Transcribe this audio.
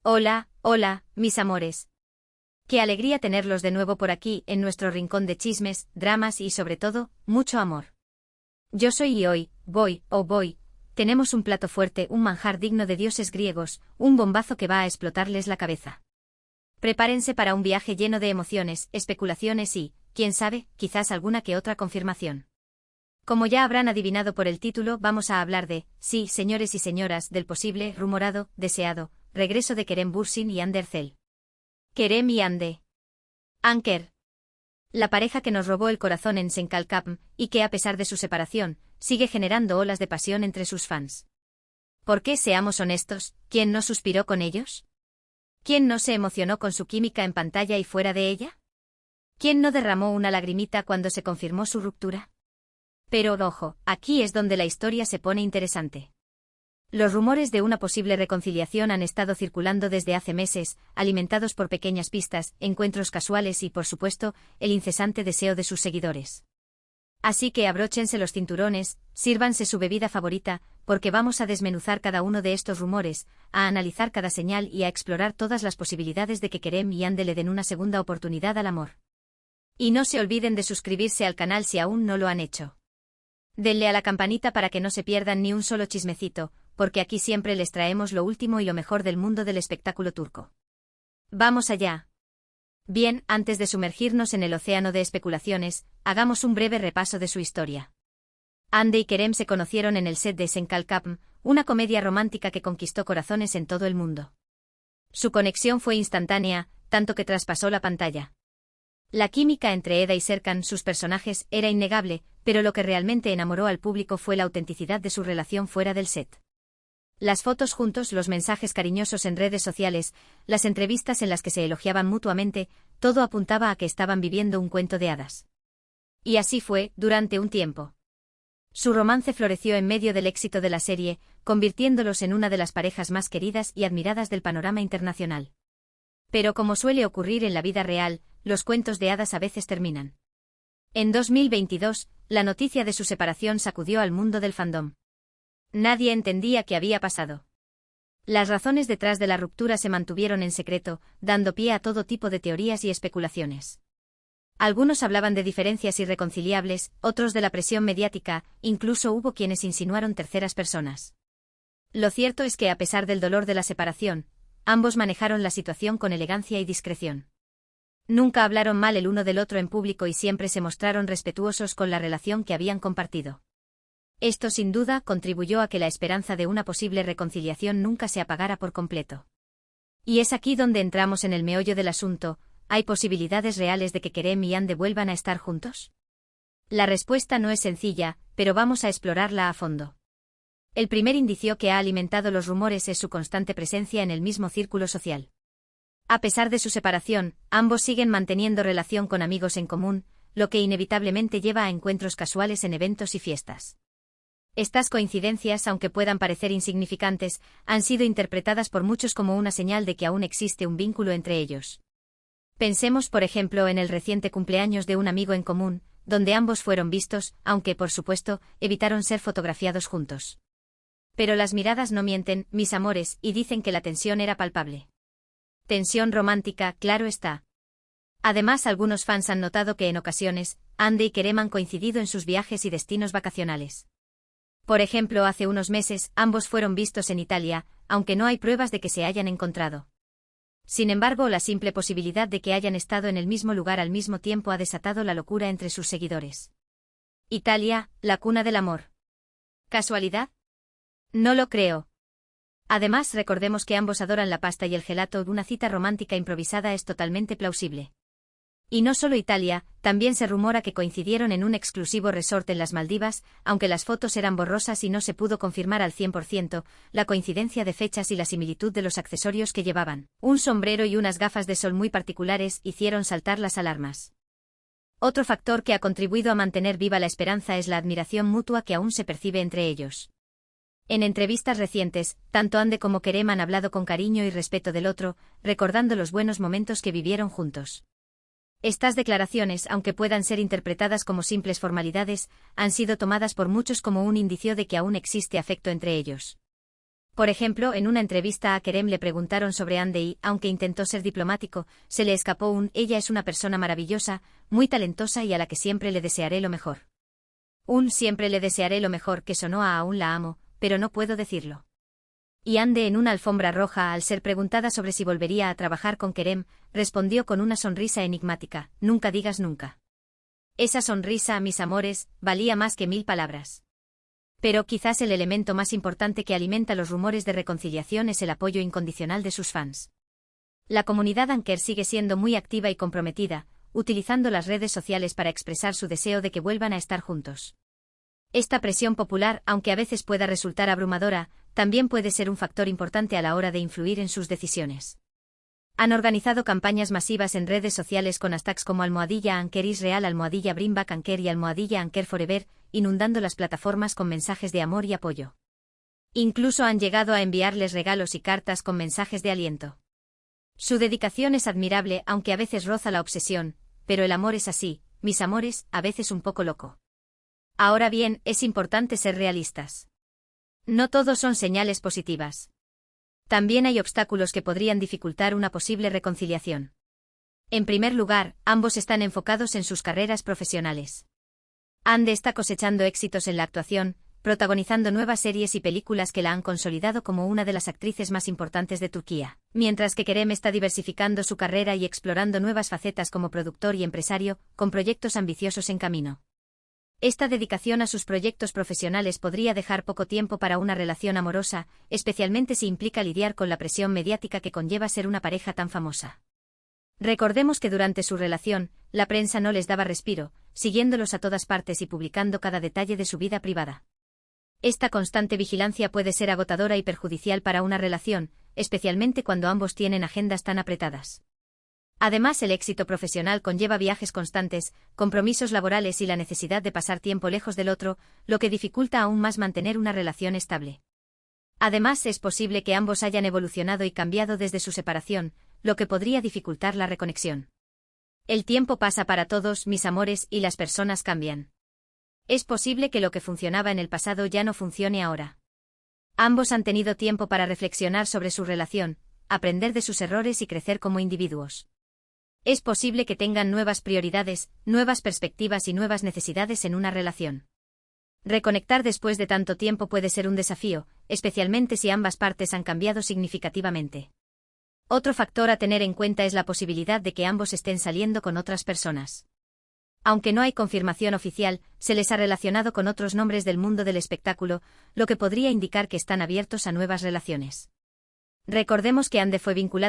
Hola, hola, mis amores. Qué alegría tenerlos de nuevo por aquí, en nuestro rincón de chismes, dramas y sobre todo, mucho amor. Yo soy y hoy, voy, tenemos un plato fuerte, un manjar digno de dioses griegos, un bombazo que va a explotarles la cabeza. Prepárense para un viaje lleno de emociones, especulaciones y, quién sabe, quizás alguna que otra confirmación. Como ya habrán adivinado por el título, vamos a hablar de, sí, señores y señoras, del posible, rumorado, deseado, regreso de Kerem Bürsin y Hande Erçel. Kerem y Hande Anker. La pareja que nos robó el corazón en Senkalkapm, y que a pesar de su separación, sigue generando olas de pasión entre sus fans. ¿Por qué, seamos honestos, quién no suspiró con ellos? ¿Quién no se emocionó con su química en pantalla y fuera de ella? ¿Quién no derramó una lagrimita cuando se confirmó su ruptura? Pero ojo, aquí es donde la historia se pone interesante. Los rumores de una posible reconciliación han estado circulando desde hace meses, alimentados por pequeñas pistas, encuentros casuales y, por supuesto, el incesante deseo de sus seguidores. Así que abróchense los cinturones, sírvanse su bebida favorita, porque vamos a desmenuzar cada uno de estos rumores, a analizar cada señal y a explorar todas las posibilidades de que Kerem y Hande le den una segunda oportunidad al amor. Y no se olviden de suscribirse al canal si aún no lo han hecho. Denle a la campanita para que no se pierdan ni un solo chismecito, porque aquí siempre les traemos lo último y lo mejor del mundo del espectáculo turco. ¡Vamos allá! Bien, antes de sumergirnos en el océano de especulaciones, hagamos un breve repaso de su historia. Hande y Kerem se conocieron en el set de Senkalkapm, una comedia romántica que conquistó corazones en todo el mundo. Su conexión fue instantánea, tanto que traspasó la pantalla. La química entre Eda y Serkan, sus personajes, era innegable, pero lo que realmente enamoró al público fue la autenticidad de su relación fuera del set. Las fotos juntos, los mensajes cariñosos en redes sociales, las entrevistas en las que se elogiaban mutuamente, todo apuntaba a que estaban viviendo un cuento de hadas. Y así fue, durante un tiempo. Su romance floreció en medio del éxito de la serie, convirtiéndolos en una de las parejas más queridas y admiradas del panorama internacional. Pero como suele ocurrir en la vida real, los cuentos de hadas a veces terminan. En 2022, la noticia de su separación sacudió al mundo del fandom. Nadie entendía qué había pasado. Las razones detrás de la ruptura se mantuvieron en secreto, dando pie a todo tipo de teorías y especulaciones. Algunos hablaban de diferencias irreconciliables, otros de la presión mediática, incluso hubo quienes insinuaron terceras personas. Lo cierto es que a pesar del dolor de la separación, ambos manejaron la situación con elegancia y discreción. Nunca hablaron mal el uno del otro en público y siempre se mostraron respetuosos con la relación que habían compartido. Esto sin duda contribuyó a que la esperanza de una posible reconciliación nunca se apagara por completo. Y es aquí donde entramos en el meollo del asunto. ¿Hay posibilidades reales de que Kerem y Hande vuelvan a estar juntos? La respuesta no es sencilla, pero vamos a explorarla a fondo. El primer indicio que ha alimentado los rumores es su constante presencia en el mismo círculo social. A pesar de su separación, ambos siguen manteniendo relación con amigos en común, lo que inevitablemente lleva a encuentros casuales en eventos y fiestas. Estas coincidencias, aunque puedan parecer insignificantes, han sido interpretadas por muchos como una señal de que aún existe un vínculo entre ellos. Pensemos, por ejemplo, en el reciente cumpleaños de un amigo en común, donde ambos fueron vistos, aunque, por supuesto, evitaron ser fotografiados juntos. Pero las miradas no mienten, mis amores, y dicen que la tensión era palpable. Tensión romántica, claro está. Además, algunos fans han notado que en ocasiones, Hande y Kerem han coincidido en sus viajes y destinos vacacionales. Por ejemplo, hace unos meses, ambos fueron vistos en Italia, aunque no hay pruebas de que se hayan encontrado. Sin embargo, la simple posibilidad de que hayan estado en el mismo lugar al mismo tiempo ha desatado la locura entre sus seguidores. Italia, la cuna del amor. ¿Casualidad? No lo creo. Además, recordemos que ambos adoran la pasta y el gelato, una cita romántica improvisada es totalmente plausible. Y no solo Italia, también se rumora que coincidieron en un exclusivo resort en las Maldivas, aunque las fotos eran borrosas y no se pudo confirmar al 100%, la coincidencia de fechas y la similitud de los accesorios que llevaban, un sombrero y unas gafas de sol muy particulares, hicieron saltar las alarmas. Otro factor que ha contribuido a mantener viva la esperanza es la admiración mutua que aún se percibe entre ellos. En entrevistas recientes, tanto Hande como Kerem han hablado con cariño y respeto del otro, recordando los buenos momentos que vivieron juntos. Estas declaraciones, aunque puedan ser interpretadas como simples formalidades, han sido tomadas por muchos como un indicio de que aún existe afecto entre ellos. Por ejemplo, en una entrevista a Kerem le preguntaron sobre Ande y, aunque intentó ser diplomático, se le escapó un «ella es una persona maravillosa, muy talentosa y a la que siempre le desearé lo mejor». Un «siempre le desearé lo mejor» que sonó a «aún la amo, pero no puedo decirlo». Y Ande en una alfombra roja al ser preguntada sobre si volvería a trabajar con Kerem, respondió con una sonrisa enigmática, «nunca digas nunca». Esa sonrisa, mis amores, valía más que 1000 palabras. Pero quizás el elemento más importante que alimenta los rumores de reconciliación es el apoyo incondicional de sus fans. La comunidad Anker sigue siendo muy activa y comprometida, utilizando las redes sociales para expresar su deseo de que vuelvan a estar juntos. Esta presión popular, aunque a veces pueda resultar abrumadora, también puede ser un factor importante a la hora de influir en sus decisiones. Han organizado campañas masivas en redes sociales con hashtags como #Anker is real, #Bring back Anker y #Anker forever, inundando las plataformas con mensajes de amor y apoyo. Incluso han llegado a enviarles regalos y cartas con mensajes de aliento. Su dedicación es admirable, aunque a veces roza la obsesión, pero el amor es así, mis amores, a veces un poco loco. Ahora bien, es importante ser realistas. No todos son señales positivas. También hay obstáculos que podrían dificultar una posible reconciliación. En primer lugar, ambos están enfocados en sus carreras profesionales. Ande está cosechando éxitos en la actuación, protagonizando nuevas series y películas que la han consolidado como una de las actrices más importantes de Turquía, mientras que Kerem está diversificando su carrera y explorando nuevas facetas como productor y empresario, con proyectos ambiciosos en camino. Esta dedicación a sus proyectos profesionales podría dejar poco tiempo para una relación amorosa, especialmente si implica lidiar con la presión mediática que conlleva ser una pareja tan famosa. Recordemos que durante su relación, la prensa no les daba respiro, siguiéndolos a todas partes y publicando cada detalle de su vida privada. Esta constante vigilancia puede ser agotadora y perjudicial para una relación, especialmente cuando ambos tienen agendas tan apretadas. Además, el éxito profesional conlleva viajes constantes, compromisos laborales y la necesidad de pasar tiempo lejos del otro, lo que dificulta aún más mantener una relación estable. Además, es posible que ambos hayan evolucionado y cambiado desde su separación, lo que podría dificultar la reconexión. El tiempo pasa para todos, mis amores, y las personas cambian. Es posible que lo que funcionaba en el pasado ya no funcione ahora. Ambos han tenido tiempo para reflexionar sobre su relación, aprender de sus errores y crecer como individuos. Es posible que tengan nuevas prioridades, nuevas perspectivas y nuevas necesidades en una relación. Reconectar después de tanto tiempo puede ser un desafío, especialmente si ambas partes han cambiado significativamente. Otro factor a tener en cuenta es la posibilidad de que ambos estén saliendo con otras personas. Aunque no hay confirmación oficial, se les ha relacionado con otros nombres del mundo del espectáculo, lo que podría indicar que están abiertos a nuevas relaciones. Recordemos que Ande fue vinculada